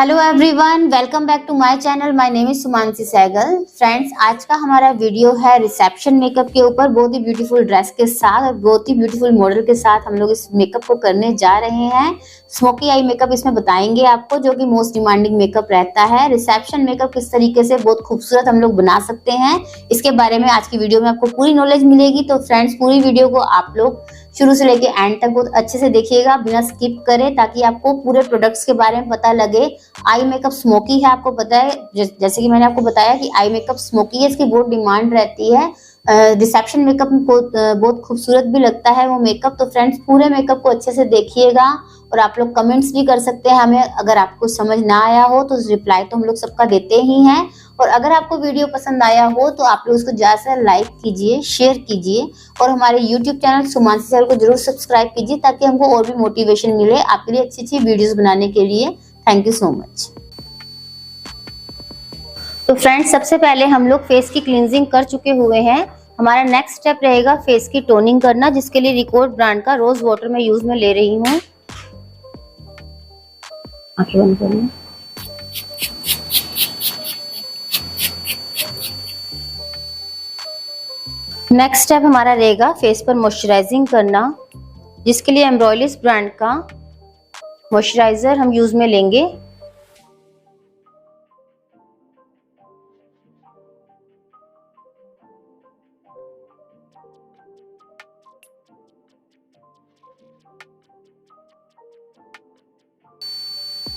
Hello everyone, welcome back to my channel. My name is Sumanshi Sehgal. Friends, आज का हमारा video है रिसेप्शन मेकअप के ऊपर। बहुत ही ब्यूटीफुल ड्रेस के साथ और बहुत ही ब्यूटीफुल मॉडल के साथ हम लोग इस मेकअप को करने जा रहे हैं। स्मोकी आई मेकअप इसमें बताएंगे आपको, जो कि मोस्ट डिमांडिंग मेकअप रहता है। रिसेप्शन मेकअप किस तरीके से बहुत खूबसूरत हम लोग बना सकते हैं, इसके बारे में आज की वीडियो में आपको पूरी नॉलेज मिलेगी। तो फ्रेंड्स, पूरी वीडियो को आप लोग शुरू से लेके एंड तक बहुत अच्छे से देखिएगा, बिना स्किप करें, ताकि आपको पूरे प्रोडक्ट्स के बारे में पता लगे। आई मेकअप स्मोकी है, आपको पता है, जैसे कि मैंने आपको बताया कि आई मेकअप स्मोकी है, इसकी बहुत डिमांड रहती है। रिसेप्शन मेकअप में बहुत खूबसूरत भी लगता है वो मेकअप। तो फ्रेंड्स, पूरे मेकअप को अच्छे से देखिएगा और आप लोग कमेंट्स भी कर सकते हैं हमें। अगर आपको समझ ना आया हो तो रिप्लाई तो हम लोग सबका देते ही हैं। और अगर आपको वीडियो पसंद आया हो तो आप लोग उसको ज्यादा से लाइक कीजिए, शेयर कीजिए और हमारे यूट्यूब चैनल सुमांशी सहगल को जरूर सब्सक्राइब कीजिए, ताकि हमको और भी मोटिवेशन मिले आपके लिए अच्छी अच्छी वीडियोस बनाने के लिए। Thank you so much. तो फ्रेंड्स, सबसे पहले हम लोग फेस की क्लींजिंग कर चुके हुए हैं। हमारा नेक्स्ट स्टेप रहेगा फेस की टोनिंग करना, जिसके लिए रिकॉर्ड ब्रांड का रोज वाटर मैं यूज में ले रही हूँ। आंखें बंद करिए। नेक्स्ट स्टेप हमारा रहेगा फेस पर मॉइस्चराइजिंग करना, जिसके लिए एम्ब्रॉयलिस ब्रांड का मॉइस्चराइजर हम यूज में लेंगे।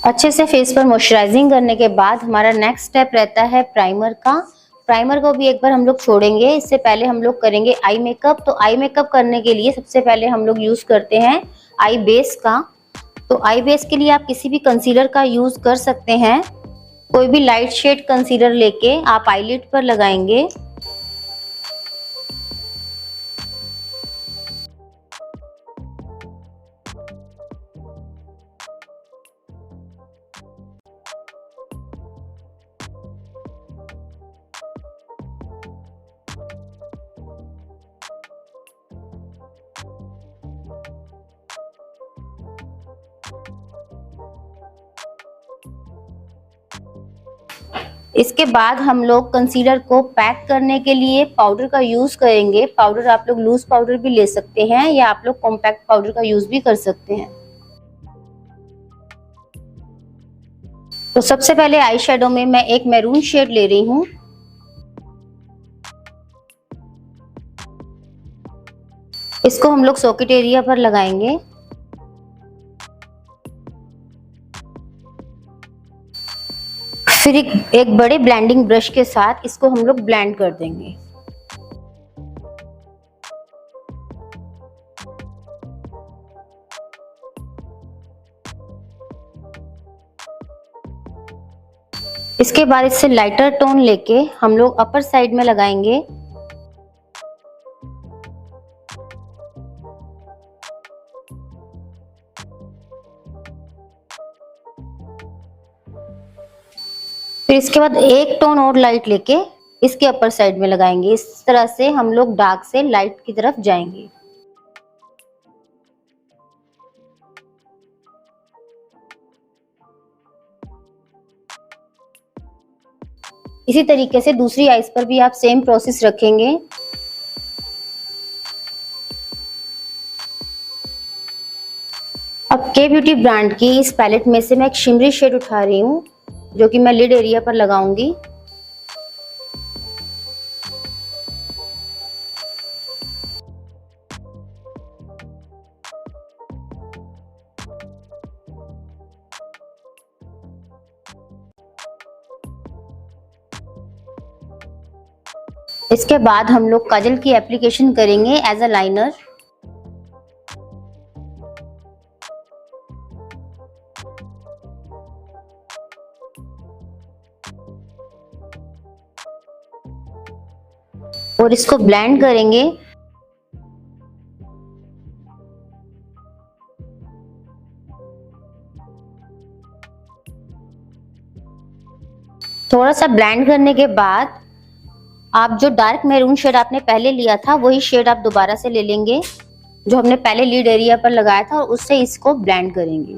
अच्छे से फेस पर मॉइस्चराइजिंग करने के बाद हमारा नेक्स्ट स्टेप रहता है प्राइमर का। प्राइमर को भी एक बार हम लोग छोड़ेंगे। इससे पहले हम लोग करेंगे आई मेकअप। तो आई मेकअप करने के लिए सबसे पहले हम लोग यूज करते हैं आई बेस का। तो आई बेस के लिए आप किसी भी कंसीलर का यूज कर सकते हैं। कोई भी लाइट शेड कंसीलर लेके आप आईलिड पर लगाएंगे। इसके बाद हम लोग कंसीलर को पैक करने के लिए पाउडर का यूज करेंगे। पाउडर आप लोग लूज पाउडर भी ले सकते हैं या आप लोग कॉम्पैक्ट पाउडर का यूज भी कर सकते हैं। तो सबसे पहले आई शेडो में मैं एक मैरून शेड ले रही हूँ। इसको हम लोग सॉकेट एरिया पर लगाएंगे। फिर एक बड़े ब्लेंडिंग ब्रश के साथ इसको हम लोग ब्लेंड कर देंगे। इसके बाद इससे लाइटर टोन लेके हम लोग अपर साइड में लगाएंगे। फिर इसके बाद एक टोन और लाइट लेके इसके अपर साइड में लगाएंगे। इस तरह से हम लोग डार्क से लाइट की तरफ जाएंगे। इसी तरीके से दूसरी आईज पर भी आप सेम प्रोसेस रखेंगे। अब के ब्यूटी ब्रांड की इस पैलेट में से मैं एक शिमरी शेड उठा रही हूँ, जो कि मैं लिड एरिया पर लगाऊंगी। इसके बाद हम लोग काजल की एप्लीकेशन करेंगे एज अ लाइनर। और इसको ब्लेंड करेंगे। थोड़ा सा ब्लेंड करने के बाद आप जो डार्क मैरून शेड आपने पहले लिया था वही शेड आप दोबारा से ले लेंगे, जो हमने पहले लीड एरिया पर लगाया था, और उससे इसको ब्लेंड करेंगे।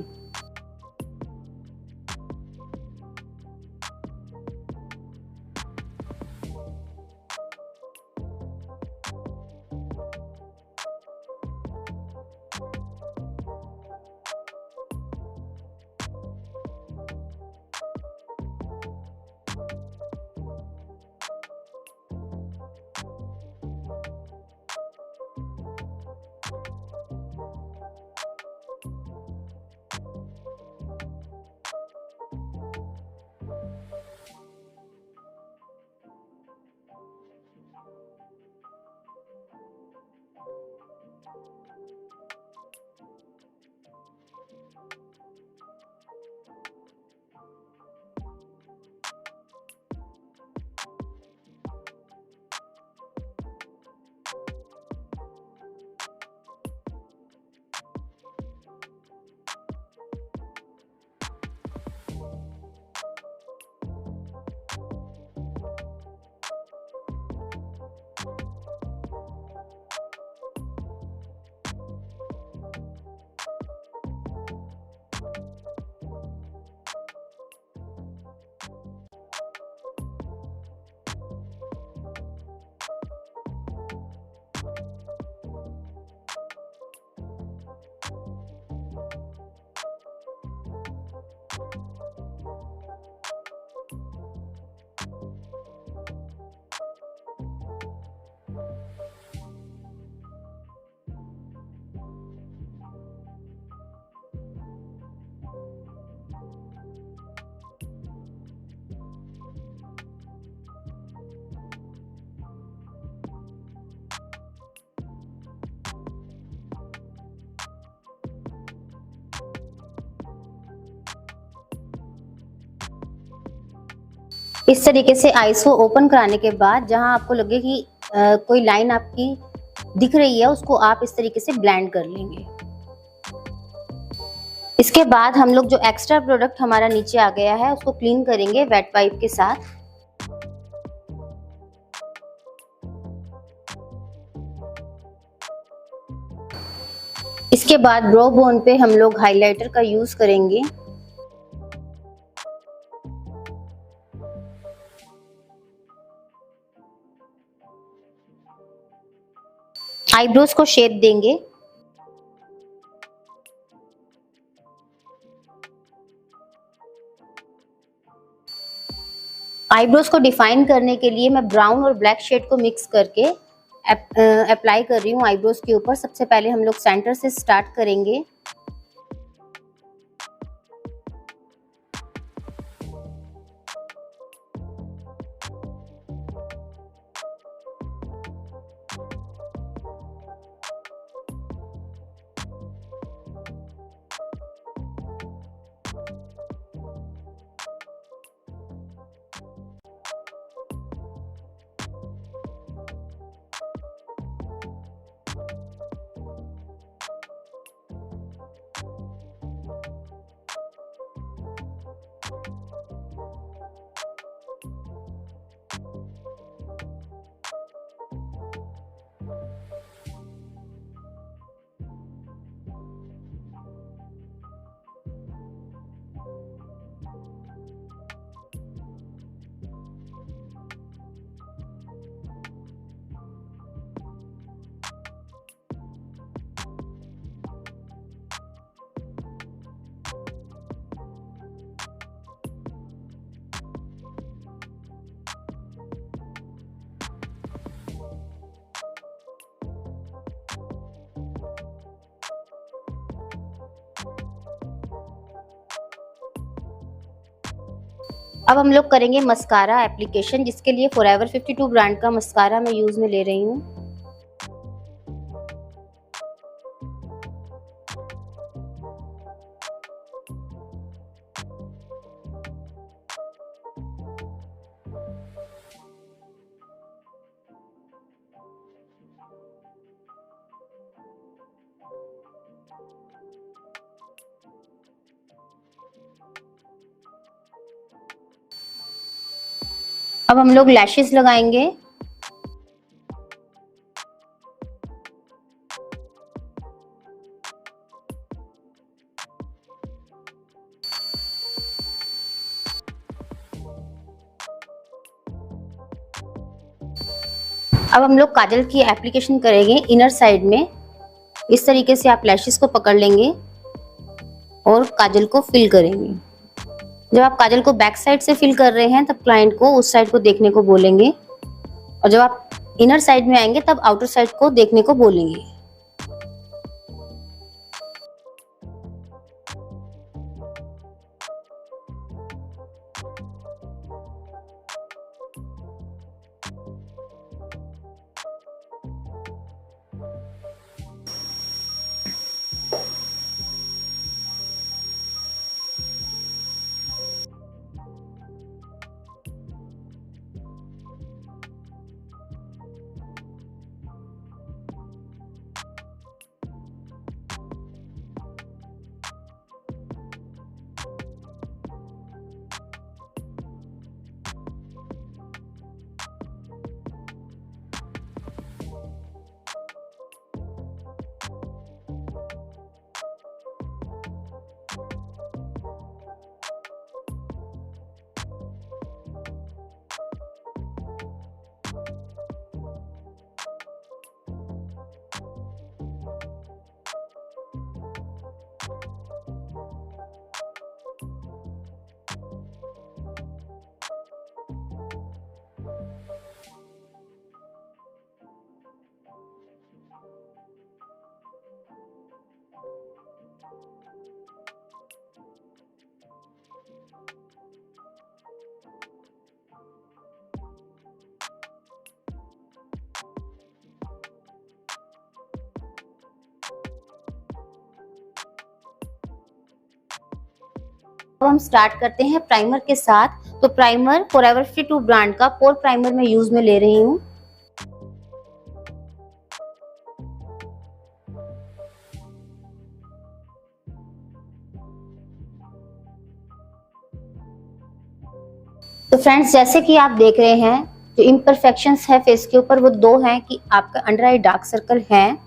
इस तरीके से आईज को ओपन कराने के बाद जहां आपको लगे कि कोई लाइन आपकी दिख रही है, उसको आप इस तरीके से ब्लेंड कर लेंगे। इसके बाद हम लोग जो एक्स्ट्रा प्रोडक्ट हमारा नीचे आ गया है उसको क्लीन करेंगे वेट वाइप के साथ। इसके बाद ब्रो बोन पे हम लोग हाइलाइटर का यूज करेंगे। आईब्रोज को शेप देंगे। आईब्रोज को डिफाइन करने के लिए मैं ब्राउन और ब्लैक शेड को मिक्स करके अप्लाई कर रही हूँ आईब्रोज के ऊपर। सबसे पहले हम लोग सेंटर से स्टार्ट करेंगे। अब हम लोग करेंगे मस्कारा एप्लीकेशन, जिसके लिए फॉरएवर 52 ब्रांड का मस्कारा मैं यूज में ले रही हूँ। अब हम लोग लैशेस लगाएंगे। अब हम लोग काजल की एप्लीकेशन करेंगे इनर साइड में। इस तरीके से आप लैशेस को पकड़ लेंगे और काजल को फिल करेंगे। जब आप काजल को बैक साइड से फिल कर रहे हैं तब क्लाइंट को उस साइड को देखने को बोलेंगे, और जब आप इनर साइड में आएंगे तब आउटर साइड को देखने को बोलेंगे। अब हम स्टार्ट करते हैं प्राइमर के साथ। तो प्राइमर फॉरएवर 52 ब्रांड का पोर प्राइमर मैं यूज में ले रही हूँ। तो फ्रेंड्स, जैसे कि आप देख रहे हैं, जो इम्परफेक्शंस है फेस के ऊपर वो दो हैं कि आपका अंडर आई डार्क सर्कल है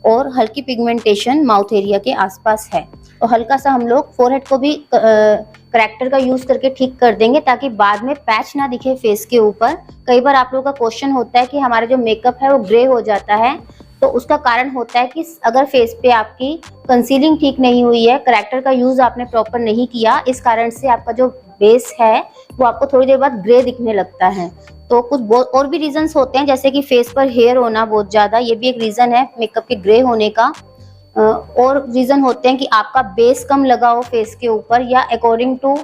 और हल्की पिगमेंटेशन माउथ एरिया के आसपास है। और हल्का सा हम लोग फोरहेड को भी करेक्टर का यूज करके ठीक कर देंगे ताकि बाद में पैच ना दिखे फेस के ऊपर। कई बार आप लोगों का क्वेश्चन होता है कि हमारा जो मेकअप है वो ग्रे हो जाता है, तो उसका कारण होता है कि अगर फेस पे आपकी कंसीलिंग ठीक नहीं हुई है, करेक्टर का यूज आपने प्रॉपर नहीं किया, इस कारण से आपका जो बेस है वो आपको थोड़ी देर बाद ग्रे दिखने लगता है। तो कुछ और भी रीजंस होते हैं, जैसे कि फेस पर हेयर होना बहुत ज्यादा, ये भी एक रीजन है मेकअप के ग्रे होने का। और रीजन होते हैं कि आपका बेस कम लगा हो फेस के ऊपर या अकॉर्डिंग टू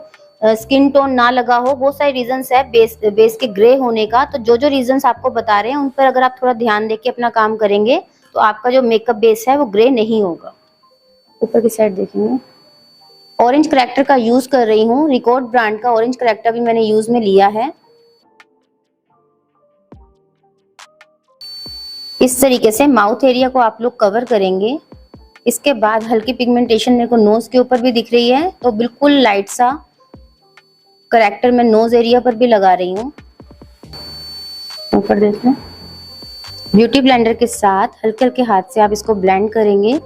स्किन टोन ना लगा हो। बहुत सारे रीजंस है बेस के ग्रे होने का। तो जो जो रीजंस आपको बता रहे हैं उन पर अगर आप थोड़ा ध्यान देके अपना काम करेंगे तो आपका जो मेकअप बेस है वो ग्रे नहीं होगा। ऊपर की साइड देखेंगे, ऑरेंज करेक्टर का यूज कर रही हूँ। रिकॉर्ड ब्रांड का ऑरेंज करेक्टर भी मैंने यूज में लिया है। इस तरीके से माउथ एरिया को आप लोग कवर करेंगे। इसके बाद हल्की पिगमेंटेशन मेरे को नोज के ऊपर भी दिख रही है, तो बिल्कुल लाइट सा करेक्टर मैं नोज एरिया पर भी लगा रही हूँ। ऊपर देखें, ब्यूटी ब्लेंडर के साथ हल्के हल्के हाथ से आप इसको ब्लेंड करेंगे।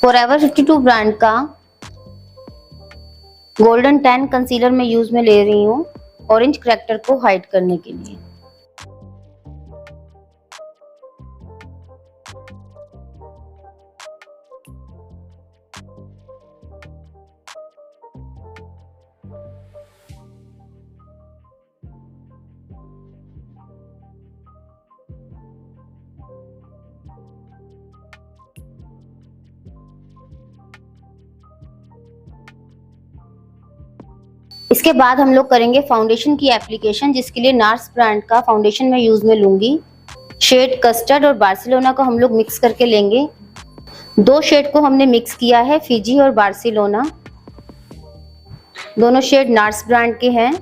फॉरएवर 52 ब्रांड का गोल्डन टैन कंसीलर में यूज में ले रही हूँ ऑरेंज करेक्टर को हाइड करने के लिए। इसके बाद हम लोग करेंगे फाउंडेशन की एप्लीकेशन, जिसके लिए नार्स ब्रांड का फाउंडेशन मैं यूज में लूंगी। शेड कस्टर्ड और बार्सिलोना को हम लोग मिक्स करके लेंगे। दो शेड को हमने मिक्स किया है, फिजी और बार्सिलोना। दोनों शेड नार्स ब्रांड के हैं।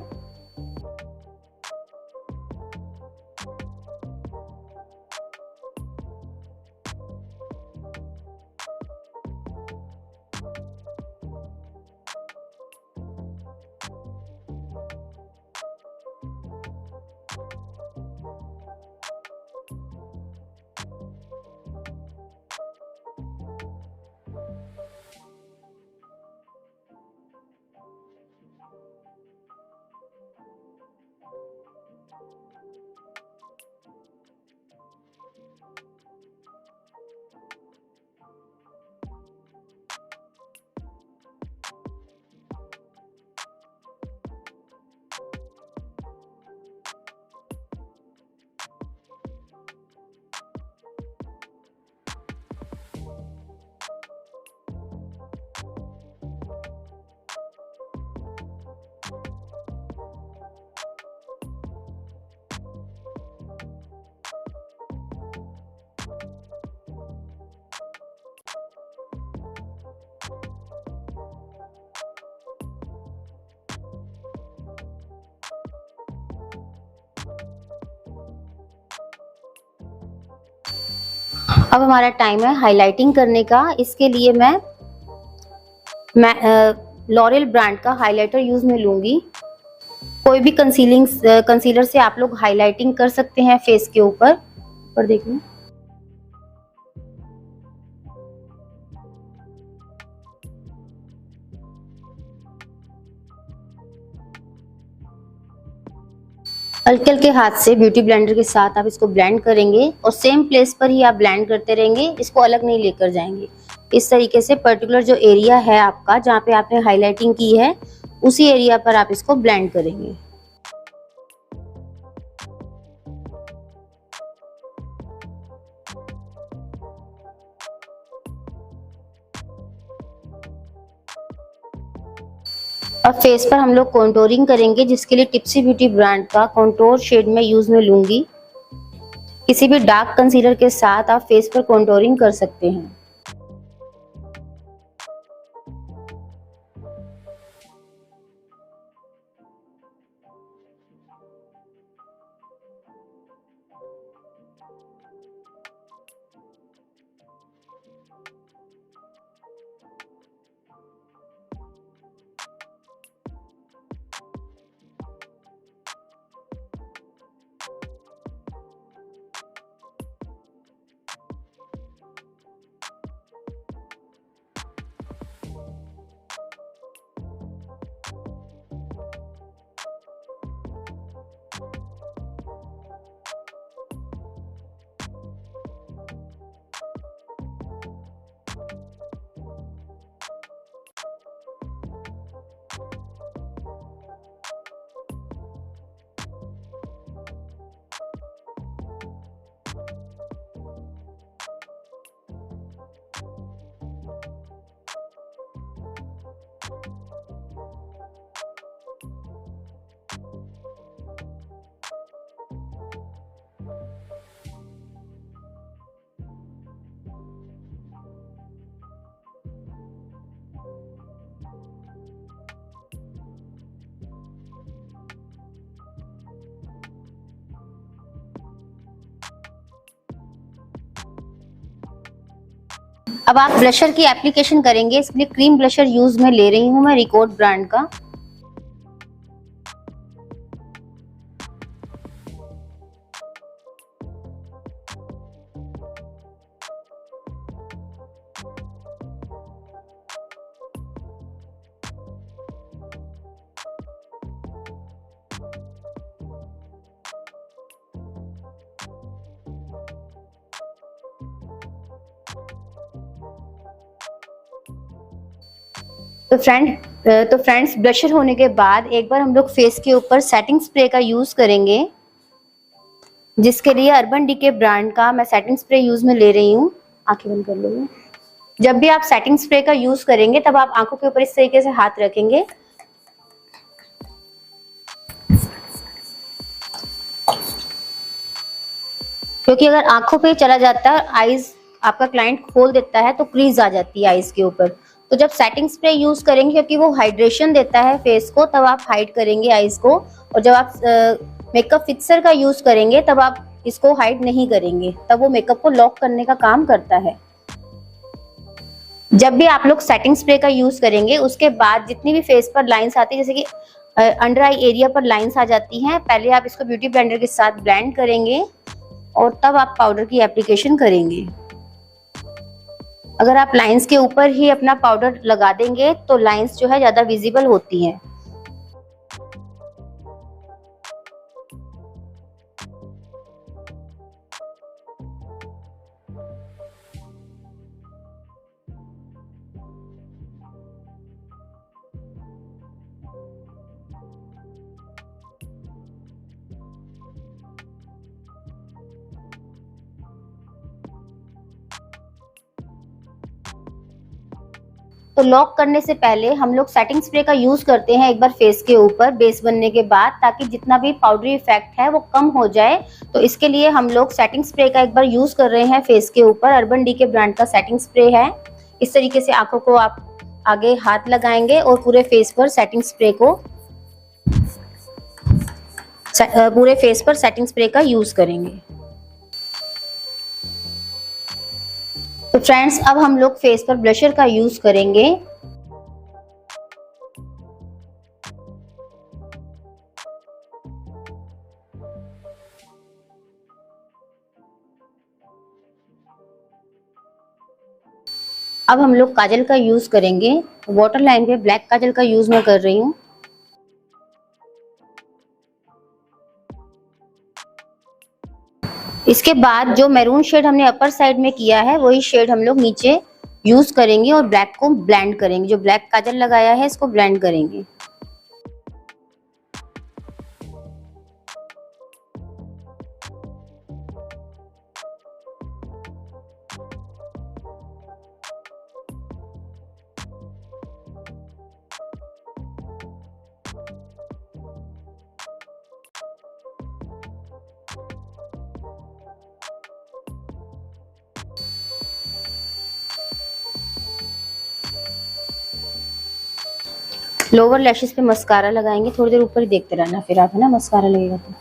अब हमारा टाइम है हाइलाइटिंग करने का। इसके लिए मैं लॉरियल ब्रांड का हाइलाइटर यूज में लूंगी। कोई भी कंसीलर से आप लोग हाइलाइटिंग कर सकते हैं फेस के ऊपर देखिए। हल्के हल्के हाथ से ब्यूटी ब्लेंडर के साथ आप इसको ब्लेंड करेंगे और सेम प्लेस पर ही आप ब्लेंड करते रहेंगे, इसको अलग नहीं लेकर जाएंगे। इस तरीके से पर्टिकुलर जो एरिया है आपका जहाँ पे आपने हाइलाइटिंग की है उसी एरिया पर आप इसको ब्लेंड करेंगे। अब फेस पर हम लोग कॉन्टोरिंग करेंगे, जिसके लिए टिप्सी ब्यूटी ब्रांड का कॉन्टोर शेड में यूज में लूंगी। किसी भी डार्क कंसीलर के साथ आप फेस पर कॉन्टोरिंग कर सकते हैं। अब आप ब्लशर की एप्लीकेशन करेंगे, इसके लिए क्रीम ब्लशर यूज में ले रही हूँ मैं रिकॉर्ड ब्रांड का। तो फ्रेंड्स ब्लशर होने के बाद एक बार हम लोग फेस के ऊपर सेटिंग स्प्रे का यूज करेंगे, जिसके लिए अर्बन डीके ब्रांड का मैं सेटिंग स्प्रे यूज में ले रही हूँ। आंखें बंद कर लो। जब भी आप सेटिंग स्प्रे का यूज करेंगे तब आप आंखों के ऊपर इस तरीके से हाथ रखेंगे, क्योंकि अगर आंखों पे चला जाता है, आईज आपका क्लाइंट खोल देता है तो क्रीज आ जाती है आईज के ऊपर। तो जब सेटिंग स्प्रे यूज करेंगे, क्योंकि वो हाइड्रेशन देता है फेस को, तब आप हाइड करेंगे आईज को। और जब आप मेकअप फिक्सर का यूज करेंगे तब आप इसको हाइड नहीं करेंगे, तब वो मेकअप को लॉक करने का काम करता है। जब भी आप लोग सेटिंग स्प्रे का यूज करेंगे, उसके बाद जितनी भी फेस पर लाइंस आती है, जैसे कि अंडर आई एरिया पर लाइंस आ जाती हैं, पहले आप इसको ब्यूटी ब्लेंडर के साथ ब्लेंड करेंगे और तब आप पाउडर की एप्लीकेशन करेंगे। अगर आप लाइंस के ऊपर ही अपना पाउडर लगा देंगे तो लाइंस जो है ज्यादा विजिबल होती हैं। तो लॉक करने से पहले हम लोग सेटिंग स्प्रे का यूज करते हैं एक बार फेस के ऊपर बेस बनने के बाद, ताकि जितना भी पाउडरी इफेक्ट है वो कम हो जाए। तो इसके लिए हम लोग सेटिंग स्प्रे का एक बार यूज कर रहे हैं फेस के ऊपर। अर्बन डीके ब्रांड का सेटिंग स्प्रे है। इस तरीके से आंखों को आप आगे हाथ लगाएंगे और पूरे फेस पर सेटिंग स्प्रे का यूज करेंगे। तो फ्रेंड्स अब हम लोग फेस पर ब्लशर का यूज करेंगे। अब हम लोग काजल का यूज करेंगे। वाटर लाइन पे ब्लैक काजल का यूज मैं कर रही हूँ। इसके बाद जो मैरून शेड हमने अपर साइड में किया है, वही शेड हम लोग नीचे यूज करेंगे और ब्लैक को ब्लेंड करेंगे। जो ब्लैक काजल लगाया है इसको ब्लेंड करेंगे। लोअर लैशेस पे मस्कारा लगाएंगे, थोड़ी देर ऊपर ही देखते रहना फिर आप, है ना, मस्कारा लगेगा तो।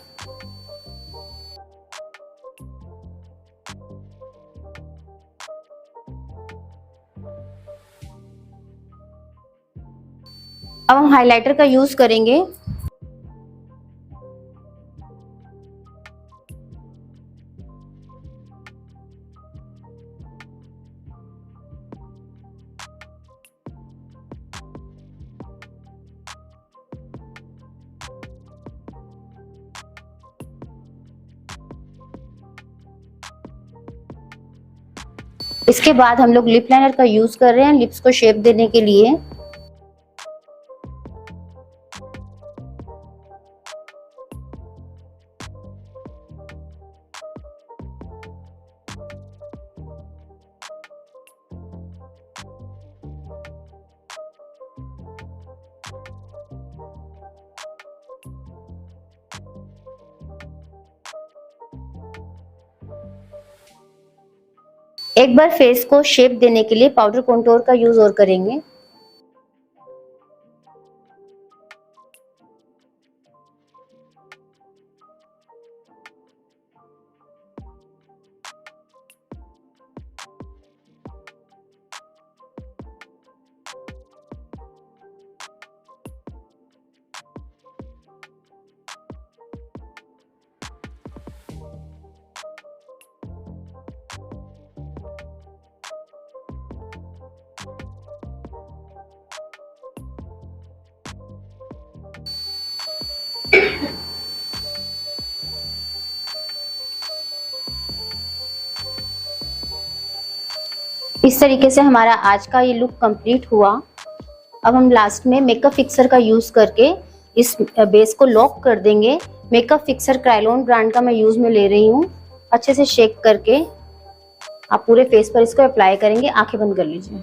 अब हम हाइलाइटर का यूज करेंगे। इसके बाद हम लोग लिप लाइनर का यूज कर रहे हैं लिप्स को शेप देने के लिए। एक बार फेस को शेप देने के लिए पाउडर कंटूर का यूज और करेंगे। इस तरीके से हमारा आज का ये लुक कंप्लीट हुआ। अब हम लास्ट में मेकअप फिक्सर का यूज करके इस बेस को लॉक कर देंगे। मेकअप फिक्सर क्रायोलॉन ब्रांड का मैं यूज में ले रही हूँ। अच्छे से शेक करके आप पूरे फेस पर इसको अप्लाई करेंगे। आंखें बंद कर लीजिए।